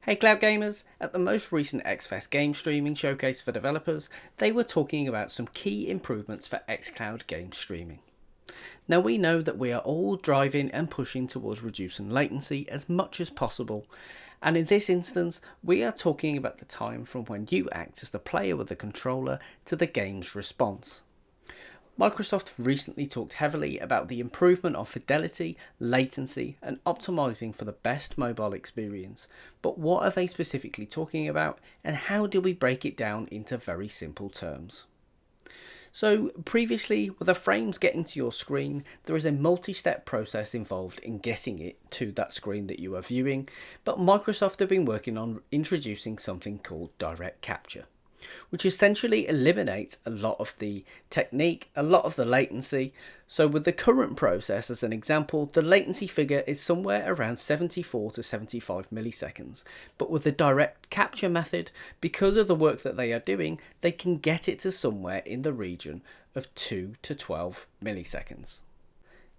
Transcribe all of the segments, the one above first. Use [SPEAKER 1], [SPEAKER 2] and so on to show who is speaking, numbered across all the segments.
[SPEAKER 1] Hey Cloud Gamers, at the most recent XFest game streaming showcase for developers, they were talking about some key improvements for xCloud game streaming. Now we know that we are all driving and pushing towards reducing latency as much as possible, and in this instance we are talking about the time from when you act as the player with the controller to the game's response. Microsoft recently talked heavily about the improvement of fidelity, latency, and optimizing for the best mobile experience. But what are they specifically talking about, and how do we break it down into very simple terms? So previously, with the frames getting to your screen, there is a multi-step process involved in getting it to that screen that you are viewing, but Microsoft have been working on introducing something called Direct Capture, which essentially eliminates a lot of the technique, a lot of the latency. So with the current process, as an example, the latency figure is somewhere around 74 to 75 milliseconds. But with the direct capture method, because of the work that they are doing, they can get it to somewhere in the region of 2 to 12 milliseconds.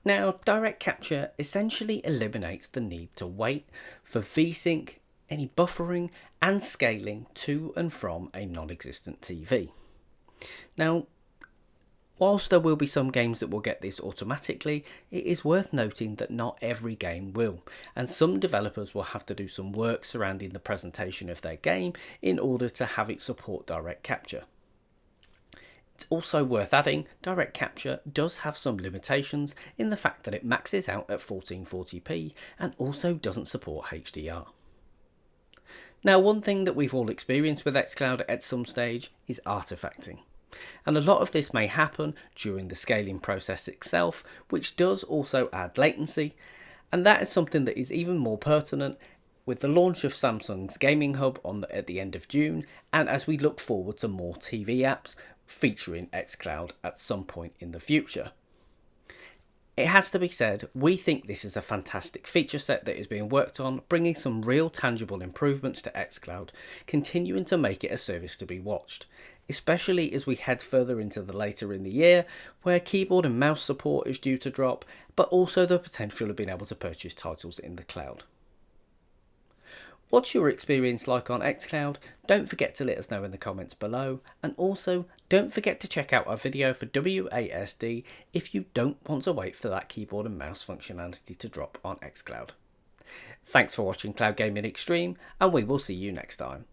[SPEAKER 1] Now, direct capture essentially eliminates the need to wait for VSync, any buffering and scaling to and from a non-existent TV. Now, whilst there will be some games that will get this automatically, it is worth noting that not every game will, and some developers will have to do some work surrounding the presentation of their game in order to have it support direct capture. It's also worth adding, Direct Capture does have some limitations in the fact that it maxes out at 1440p and also doesn't support HDR. Now, one thing that we've all experienced with xCloud at some stage is artifacting. And a lot of this may happen during the scaling process itself, which does also add latency. And that is something that is even more pertinent with the launch of Samsung's Gaming Hub at the end of June, and as we look forward to more TV apps featuring xCloud at some point in the future. It has to be said, we think this is a fantastic feature set that is being worked on, bringing some real tangible improvements to xCloud, continuing to make it a service to be watched, especially as we head further into the later in the year, where keyboard and mouse support is due to drop, but also the potential of being able to purchase titles in the cloud. What's your experience like on xCloud? Don't forget to let us know in the comments below, and also don't forget to check out our video for WASD if you don't want to wait for that keyboard and mouse functionality to drop on xCloud. Thanks for watching Cloud Gaming Extreme, and we will see you next time.